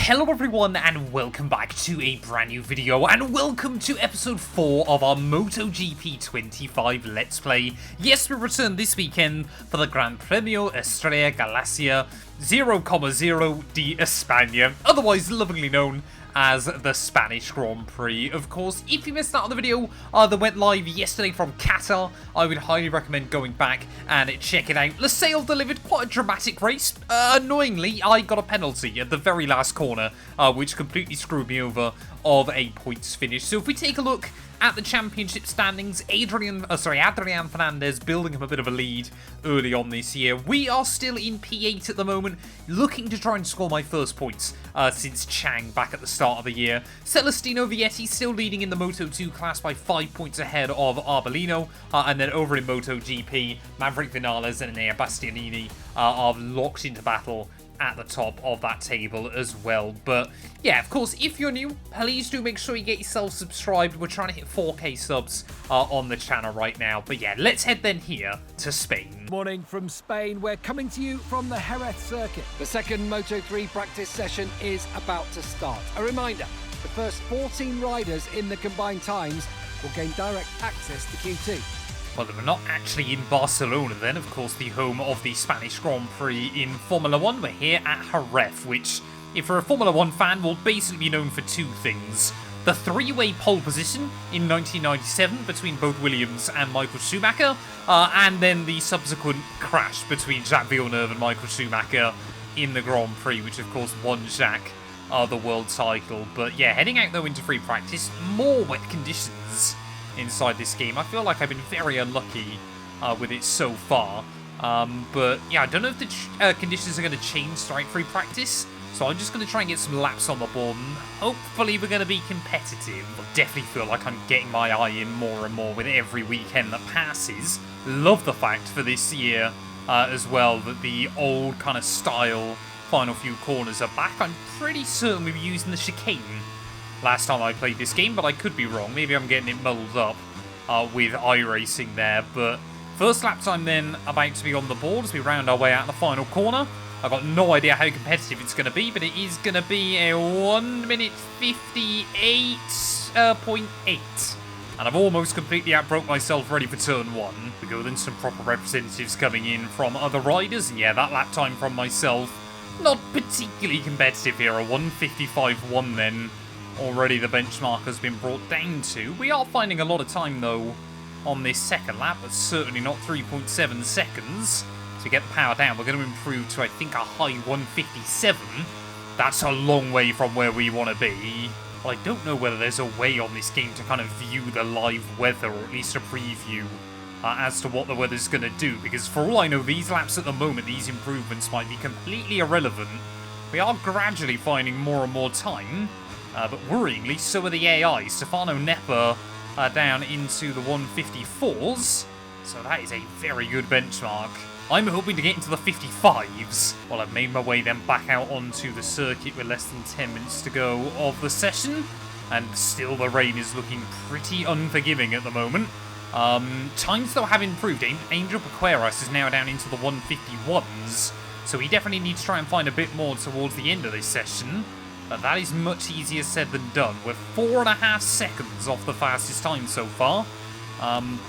Hello everyone and welcome back to a brand new video and welcome to episode 4 of our MotoGP 25 Let's Play. Yes, we return this weekend for the Gran Premio Estrella Galicia 0,0 de España, otherwise lovingly known as the Spanish Grand Prix. Of course, if you missed out on the video that went live yesterday from Qatar, I would highly recommend going back and check it out. Losail delivered quite a dramatic race. Annoyingly, I got a penalty at the very last corner, which completely screwed me over of a points finish. So if we take a look at the championship standings, Adrian Fernandez building up a bit of a lead early on this year. We are still in P8 at the moment, looking to try and score my first points since Chang back at the start of the year. Celestino Vietti still leading in the Moto2 class by 5 points ahead of Arbolino, and then over in MotoGP, Maverick Vinales and Enea Bastianini are locked into battle at the top of that table as well. But yeah, of course, if you're new, please do make sure you get yourself subscribed. We're trying to hit 4K subs on the channel right now. But yeah, let's head then here to Spain. Morning from Spain. We're coming to you from the Jerez circuit. The second Moto3 practice session is about to start. A reminder, the first 14 riders in the combined times will gain direct access to Q2. Well, we're not actually in Barcelona then, of course, the home of the Spanish Grand Prix in Formula 1. We're here at Jerez, which, if you're a Formula 1 fan, will basically be known for two things. The three-way pole position in 1997 between both Williams and Michael Schumacher, and then the subsequent crash between Jacques Villeneuve and Michael Schumacher in the Grand Prix, which, of course, won Jacques the world title. But yeah, heading out, though, into free practice, more wet conditions inside this game. I feel like I've been very unlucky with it so far. But yeah, I don't know if the conditions are going to change throughout free practice. So I'm just going to try and get some laps on the board. And hopefully we're going to be competitive. I definitely feel like I'm getting my eye in more and more with every weekend that passes. Love the fact for this year as well that the old kind of style final few corners are back. I'm pretty certain we were using the chicane last time I played this game, but I could be wrong. Maybe I'm getting it muddled up with iRacing there. But first lap time then about to be on the board as we round our way out the final corner. I've got no idea how competitive it's going to be, but it is going to be a 1 minute 58.8. And I've almost completely outbroke myself ready for turn 1. We go then some proper representatives coming in from other riders. And yeah, that lap time from myself, not particularly competitive here. A 1:55.1 then. Already the benchmark has been brought down to. We are finding a lot of time, though, on this second lap, but certainly not 3.7 seconds. To get the power down, we're going to improve to, I think, a high 1:57. That's a long way from where we want to be. Well, I don't know whether there's a way on this game to kind of view the live weather, or at least a preview as to what the weather's going to do, because for all I know, these laps at the moment, these improvements might be completely irrelevant. We are gradually finding more and more time. But worryingly, so are the AI. Stefano Nepper down into the 1:54s. So that is a very good benchmark. I'm hoping to get into the 55s. Well, I've made my way then back out onto the circuit with less than 10 minutes to go of the session. And still the rain is looking pretty unforgiving at the moment. Times, though, have improved. Angel Paqueras is now down into the 1:51s. So he definitely needs to try and find a bit more towards the end of this session. But that is much easier said than done. We're 4.5 seconds off the fastest time so far.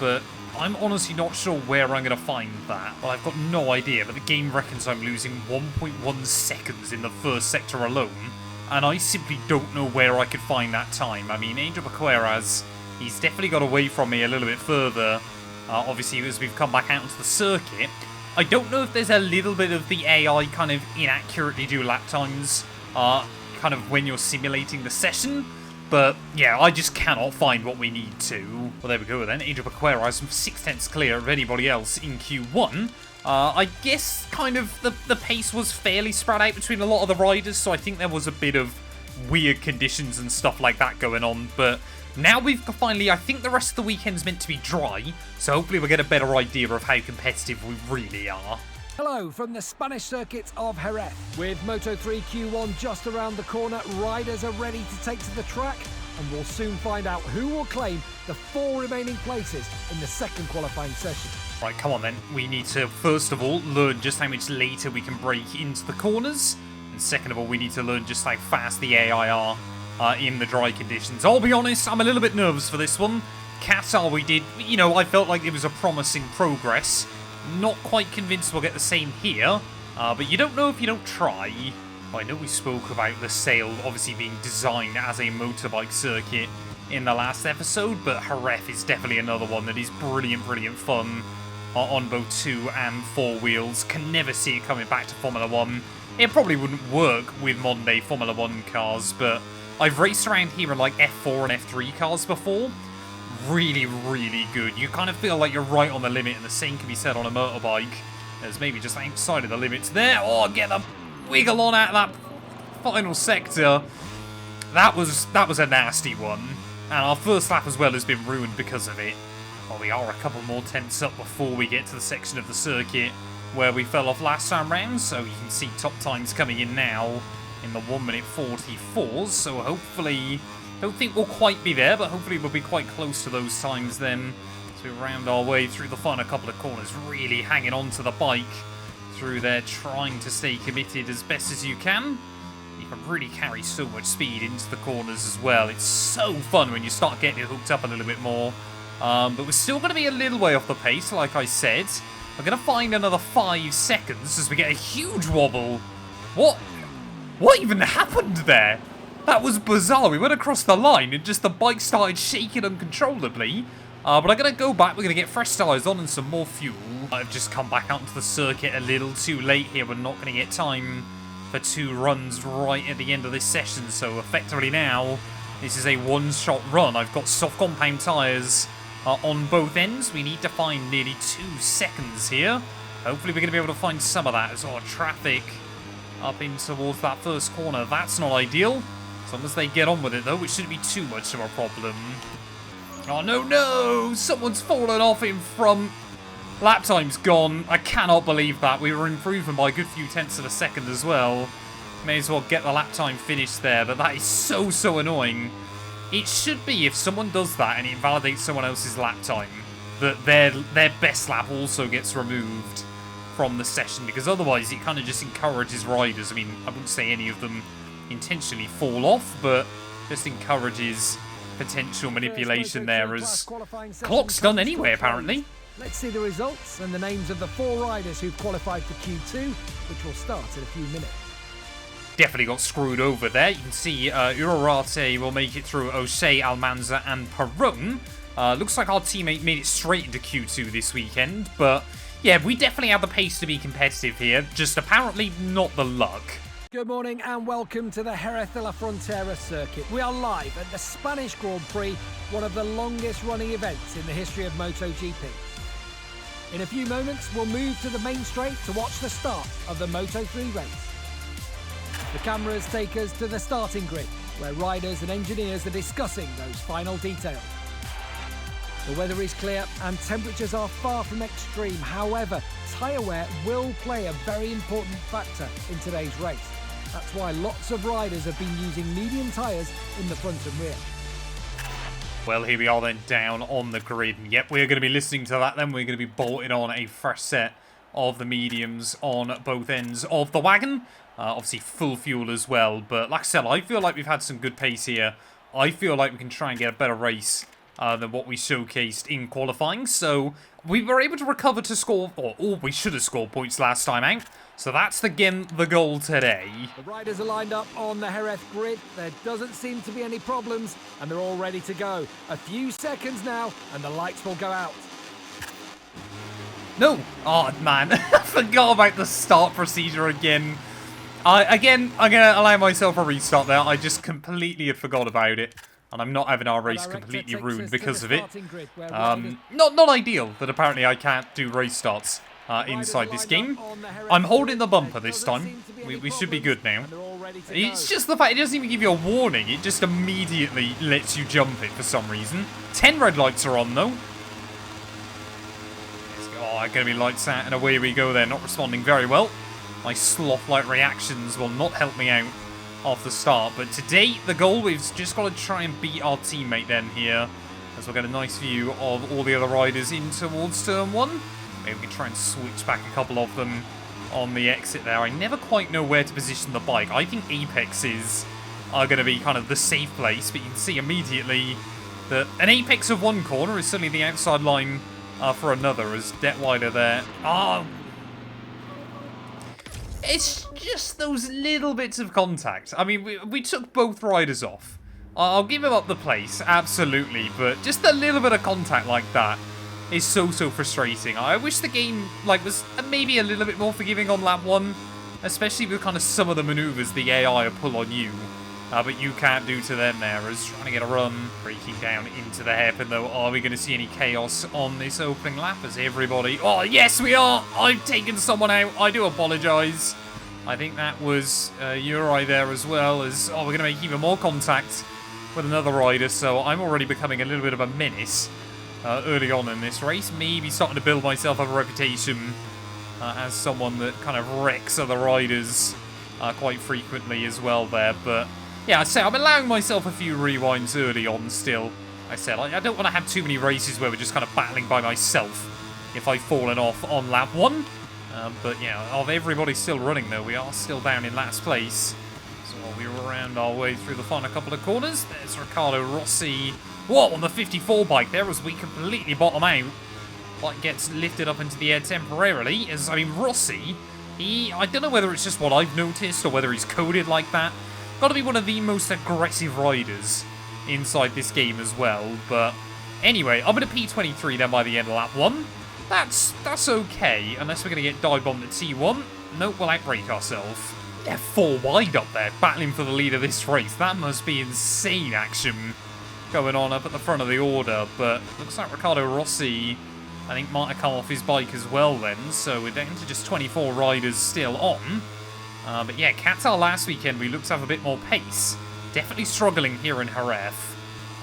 But I'm honestly not sure where I'm going to find that. Well, I've got no idea, but the game reckons I'm losing 1.1 seconds in the first sector alone. And I simply don't know where I could find that time. I mean, Angel Paqueras, he's definitely got away from me a little bit further. Obviously, as we've come back out into the circuit. I don't know if there's a little bit of the AI kind of inaccurately do lap times. Kind of when you're simulating the session, but yeah, I just cannot find what we need to. Well, there we go then. Angel Paqueras 6/10 clear of anybody else in Q1. I guess kind of the pace was fairly spread out between a lot of the riders, so I think there was a bit of weird conditions and stuff like that going on, but now we've finally, I think the rest of the weekend's meant to be dry, so hopefully we'll get a better idea of how competitive we really are. Hello from the Spanish circuit of Jerez. With Moto3 Q1 just around the corner, riders are ready to take to the track, and we'll soon find out who will claim the 4 remaining places in the second qualifying session. Right, come on then. We need to, first of all, learn just how much later we can brake into the corners. And second of all, we need to learn just how fast the AI are in the dry conditions. I'll be honest, I'm a little bit nervous for this one. Qatar we did, you know, I felt like it was a promising progress. Not quite convinced we'll get the same here, but you don't know if you don't try. I know we spoke about the Sail obviously being designed as a motorbike circuit in the last episode, but Jerez is definitely another one that is brilliant fun on both 2 and 4 wheels. Can never see it coming back to Formula 1. It probably wouldn't work with modern day Formula 1 cars, but I've raced around here in like F4 and F3 cars before. Really good. You kind of feel like you're right on the limit, and the same can be said on a motorbike. There's maybe just outside of the limits there. Oh, get the wiggle on out of that final sector. That was a nasty one. And our first lap as well has been ruined because of it. Well, we are a couple more tenths up before we get to the section of the circuit where we fell off last time round. So you can see top times coming in now in the 1:44s. So hopefully, don't think we'll quite be there, but hopefully we'll be quite close to those times then. So we round our way through the final couple of corners, really hanging on to the bike through there, trying to stay committed as best as you can. You can really carry so much speed into the corners as well. It's so fun when you start getting it hooked up a little bit more. But we're still going to be a little way off the pace, like I said. We're going to find another 5 seconds as we get a huge wobble. What even happened there? That was bizarre. We went across the line and just the bike started shaking uncontrollably. But I'm going to go back. We're going to get fresh tyres on and some more fuel. I've just come back out into the circuit a little too late here. We're not going to get time for 2 runs right at the end of this session. So effectively now, this is a one-shot run. I've got soft compound tyres on both ends. We need to find nearly 2 seconds here. Hopefully we're going to be able to find some of that. As our traffic up in towards that first corner. That's not ideal. As long as they get on with it, though, it shouldn't be too much of a problem. Oh, no! Someone's fallen off in front. Lap time's gone. I cannot believe that. We were improving by a good few tenths of a second as well. May as well get the lap time finished there, but that is so annoying. It should be, if someone does that and it invalidates someone else's lap time, that their best lap also gets removed from the session, because otherwise it kind of just encourages riders. I mean, I wouldn't say any of them intentionally fall off, but just encourages potential manipulation there, as clock's done anyway, apparently. Let's see the results and the names of the 4 riders who've qualified for Q2, which will start in a few minutes. Definitely got screwed over there. You can see Urarate will make it through O'Shea, Almanza, and Perron. Looks like our teammate made it straight into Q2 this weekend, but yeah, we definitely have the pace to be competitive here, just apparently not the luck. Good morning and welcome to the Jerez de la Frontera circuit. We are live at the Spanish Grand Prix, one of the longest running events in the history of MotoGP. In a few moments, we'll move to the main straight to watch the start of the Moto3 race. The cameras take us to the starting grid, where riders and engineers are discussing those final details. The weather is clear and temperatures are far from extreme. However, tyre wear will play a very important factor in today's race. That's why lots of riders have been using medium tyres in the front and rear. Well, here we are then down on the grid. And yep, we're going to be listening to that then. We're going to be bolting on a fresh set of the mediums on both ends of the wagon. Obviously full fuel as well. But like I said, I feel like we've had some good pace here. I feel like we can try and get a better race than what we showcased in qualifying. So we were able to recover to score, or we should have scored points last time out. So that's the goal today. The riders are lined up on the Jerez grid. There doesn't seem to be any problems, and they're all ready to go. A few seconds now, and the lights will go out. No! Oh, man. I forgot about the start procedure again. Again, I'm going to allow myself a restart there. I just completely had forgot about it. And I'm not having our race completely ruined because of it. Not ideal that apparently I can't do race starts inside this game. I'm holding the bumper this time. We should be good now. It's just the fact it doesn't even give you a warning. It just immediately lets you jump it for some reason. 10 red lights are on though. Oh, going to be lights out and away we go there. Not responding very well. My sloth-like reactions will not help me out off the start. But today, the goal, we've just got to try and beat our teammate then here. As we'll get a nice view of all the other riders in towards turn 1. Maybe we can try and switch back a couple of them on the exit there. I never quite know where to position the bike. I think apexes are going to be kind of the safe place, but you can see immediately that an apex of one corner is certainly the outside line for another, as Detweiler there. Oh, it's just those little bits of contact. I mean, we took both riders off. I'll give him up the place, absolutely, but just a little bit of contact like that is so frustrating. I wish the game was maybe a little bit more forgiving on lap 1, especially with kind of some of the maneuvers the AI pull on you, but you can't do to them there, as trying to get a run, breaking down into the hairpin though. Are we going to see any chaos on this opening lap as everybody... Oh, yes, we are! I've taken someone out. I do apologise. I think that was Uri there as well, as... Oh, we're going to make even more contact with another rider, so I'm already becoming a little bit of a menace early on in this race. Maybe starting to build myself up a reputation as someone that kind of wrecks other riders quite frequently as well there. But yeah, I'd say I'm allowing myself a few rewinds early on still. I said I don't want to have too many races where we're just kind of battling by myself if I've fallen off on lap 1. But yeah, of everybody still running though, we are still down in last place. We round our way through the final couple of corners. There's Riccardo Rossi. What, on the 54 bike there as we completely bottom out. Bike gets lifted up into the air temporarily. As, I mean, Rossi, I don't know whether it's just what I've noticed or whether he's coded like that. Got to be one of the most aggressive riders inside this game as well. But anyway, I'm going to P23 then by the end of lap 1. That's okay, unless we're going to get dive bombed at T1. Nope, we'll outbrake ourselves. Yeah, 4 wide up there, battling for the lead of this race. That must be insane action going on up at the front of the order. But looks like Riccardo Rossi, I think, might have come off his bike as well then. So we're down to just 24 riders still on. But yeah, Qatar last weekend, we looked to have a bit more pace. Definitely struggling here in Jerez.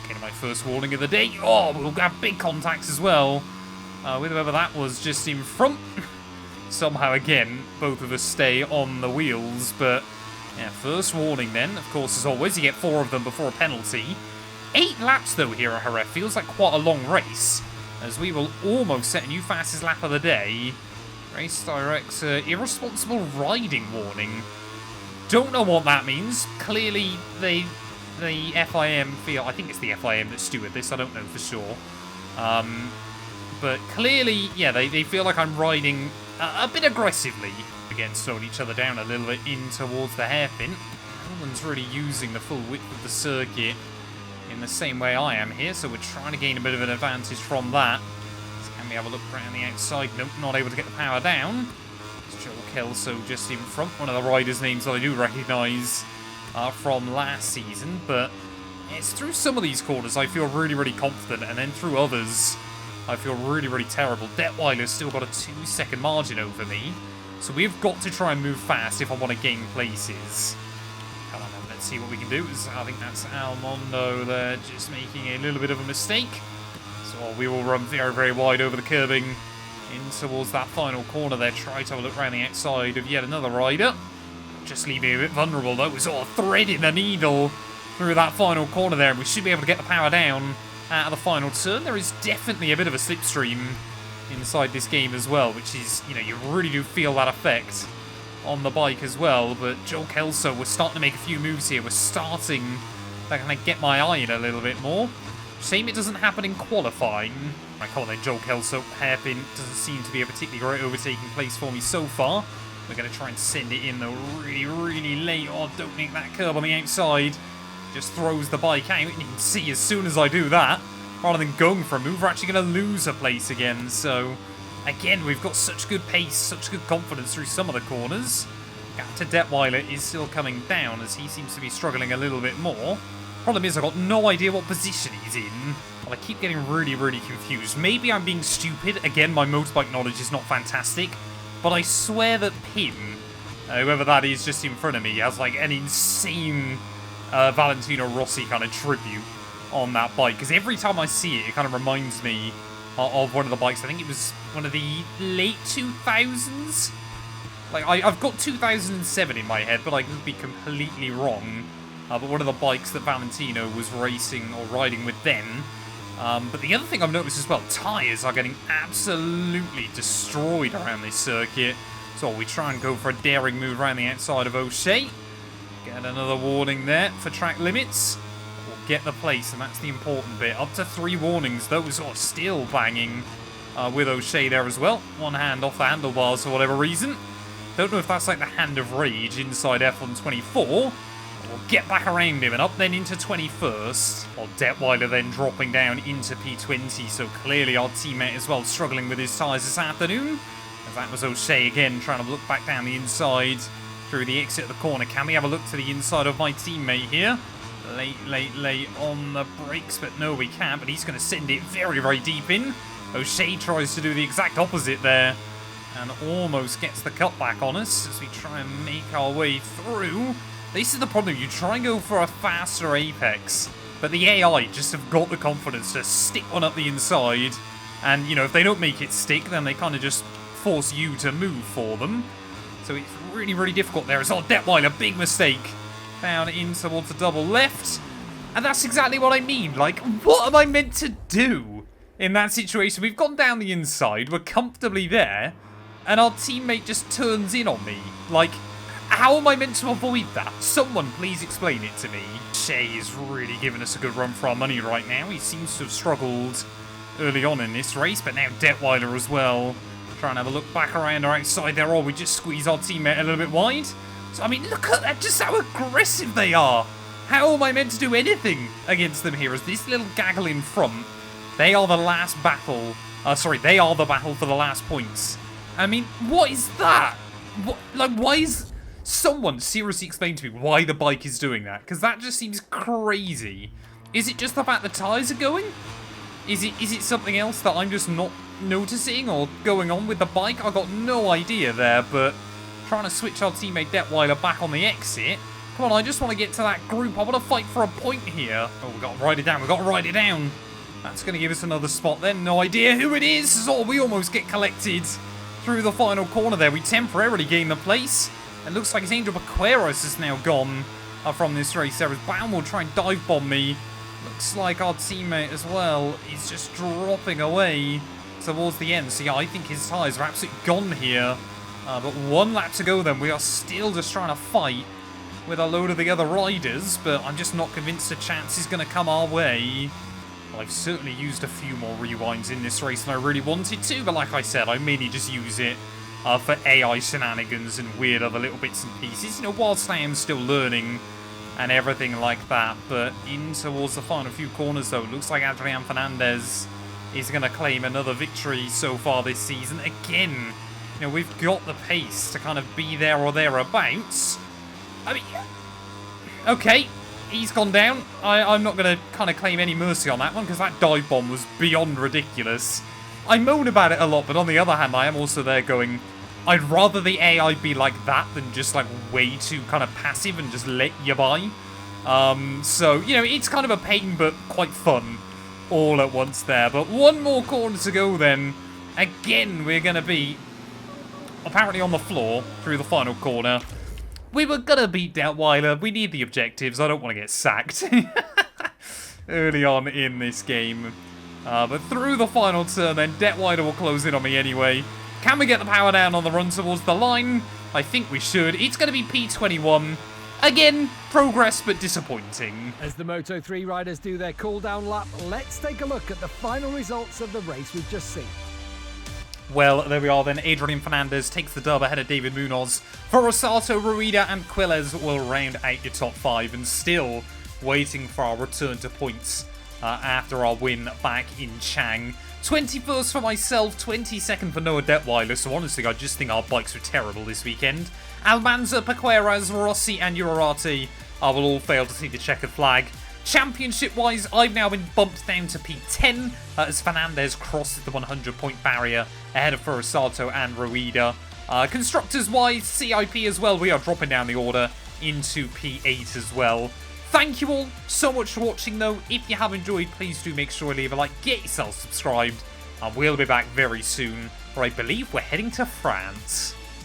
Okay, my first warning of the day. Oh, we'll have big contacts as well. With whoever that was just in front. Somehow, again, both of us stay on the wheels, but yeah, first warning then. Of course, as always, you get 4 of them before a penalty. 8 laps, though, here at Jerez. Feels like quite a long race, as we will almost set a new fastest lap of the day. Race director, irresponsible riding warning. Don't know what that means. Clearly, the FIM feel... I think it's the FIM that steward this, I don't know for sure. But clearly, yeah, they feel like I'm riding... a bit aggressively. Again, slowing each other down a little bit in towards the hairpin. No one's really using the full width of the circuit in the same way I am here, so we're trying to gain a bit of an advantage from that. So can we have a look around the outside? Nope, not able to get the power down. It's Joel Kelso just in front. One of the riders' names that I do recognise from last season, but it's through some of these corners I feel really confident, and then through others I feel really terrible. Detweiler's still got a 2-second margin over me, so we've got to try and move fast if I want to gain places. Come on then, let's see what we can do. I think that's Almondo there, just making a little bit of a mistake. So we will run very wide over the curbing in towards that final corner there. Try to have a look around the outside of yet another rider. Just leaving me a bit vulnerable though. We're sort of threading the needle through that final corner there, and we should be able to get the power down out of the final turn. There is definitely a bit of a slipstream inside this game as well, which is, you know, you really do feel that effect on the bike as well. But Joel Kelso, we're starting to make a few moves here. We're starting to kind of get my eye in a little bit more. Shame it doesn't happen in qualifying. Right, come on then, Joel Kelso. Hairpin doesn't seem to be a particularly great overtaking place for me so far. We're going to try and send it in though really late. Oh, don't make that curb on the outside. Just throws the bike out, and you can see as soon as I do that, rather than going for a move, we're actually going to lose a place again. So, again, we've got such good pace, such good confidence through some of the corners. Gap to Detweiler is still coming down, as he seems to be struggling a little bit more. Problem is, I've got no idea what position he's in. Well, I keep getting really confused. Maybe I'm being stupid. Again, my motorbike knowledge is not fantastic. But I swear that Pim, whoever that is just in front of me, has like an insane Valentino Rossi kind of tribute on that bike. Because every time I see it, it kind of reminds me of one of the bikes. I think it was one of the late 2000s. Like, I've got 2007 in my head, but I could be completely wrong. But one of the bikes that Valentino was racing or riding with then. But the other thing I've noticed as well, tyres are getting absolutely destroyed around this circuit. So we try and go for a daring move around the outside of O'Shea. Get another warning there for track limits. We'll get the place, and that's the important bit. Up to 3 warnings. Those are still banging with O'Shea there as well. One hand off the handlebars for whatever reason. Don't know if that's like the hand of rage inside F1 24. We'll get back around him and up then into 21st. While Detweiler then dropping down into P20. So clearly our teammate as well struggling with his tyres this afternoon. As that was O'Shea again trying to look back down the inside through the exit of the corner. Can we have a look to the inside of my teammate here? Late on the brakes, but no, we can't. But he's going to send it very, very deep in. O'Shea tries to do the exact opposite there. And almost gets the cutback on us as we try and make our way through. This is the problem. You try and go for a faster apex, but the AI just have got the confidence to stick one up the inside. And, you know, if they don't make it stick, then they kind of just force you to move for them. So it's really, really difficult there. It's all Detweiler, big mistake. Down in towards the double left. And that's exactly what I mean. Like, what am I meant to do in that situation? We've gone down the inside. We're comfortably there. And our teammate just turns in on me. Like, how am I meant to avoid that? Someone please explain it to me. Shea is really giving us a good run for our money right now. He seems to have struggled early on in this race, but now Detweiler as well. Trying to have a look back around our outside there, or we just squeeze our teammate a little bit wide. So, I mean, look at that, just how aggressive they are. How am I meant to do anything against them here? As this little gaggle in front, they are the last battle. They are the battle for the last points. I mean, what is that? Why is... Someone seriously explain to me why the bike is doing that, because that just seems crazy. Is it just the fact the tyres are going? Is it something else that I'm just not noticing or going on with the bike? I got no idea there, but trying to switch our teammate Detweiler back on the exit. Come on, I just want to get to that group. I want to fight for a point here. Oh, we've got to ride it down. We've got to ride it down. That's going to give us another spot then. No idea who it is. Oh, we almost get collected through the final corner there. We temporarily gain the place. It looks like his Angel Baqueros is now gone from this race. There is Baum will try and dive bomb me. Looks like our teammate as well is just dropping away towards the end. So yeah, I think his tyres are absolutely gone here. But 1 lap to go then. We are still just trying to fight with a load of the other riders. But I'm just not convinced a chance is going to come our way. Well, I've certainly used a few more rewinds in this race than I really wanted to. But like I said, I mainly just use it for AI shenanigans and weird other little bits and pieces. You know, whilst I am still learning and everything like that. But in towards the final few corners, though, it looks like Adrian Fernandez is going to claim another victory so far this season. Again, you know, we've got the pace to kind of be there or thereabouts. I mean, okay, he's gone down. I'm not going to kind of claim any mercy on that one because that dive bomb was beyond ridiculous. I moan about it a lot, but on the other hand, I am also there going, I'd rather the AI be like that than just like way too kind of passive and just let you by. So, you know, it's kind of a pain, but quite fun all at once there. But 1 more corner to go then. Again, we're going to be apparently on the floor through the final corner. We were going to beat Detweiler. We need the objectives. I don't want to get sacked early on in this game. But through the final turn, then Detweiler will close in on me anyway. Can we get the power down on the run towards the line? I think we should. It's going to be P21. Again, progress but disappointing. As the Moto3 riders do their cool-down lap, let's take a look at the final results of the race we've just seen. Well, there we are then. Adrian Fernandez takes the dub ahead of David Munoz. For Rosato, Ruida and Quiles will round out your top 5 and still waiting for our return to points after our win back in Chang. 21st for myself, 22nd for Noah Detweiler, so honestly I just think our bikes were terrible this weekend. Almanza, Paqueras, Rossi and Urarate will all fail to see the checkered flag. Championship-wise, I've now been bumped down to P10 as Fernandez crosses the 100-point barrier ahead of Furusato and Ruida. Constructors-wise, CIP as well, we are dropping down the order into P8 as well. Thank you all so much for watching, though. If you have enjoyed, please do make sure to leave a like, get yourself subscribed, and we'll be back very soon, where I believe we're heading to France.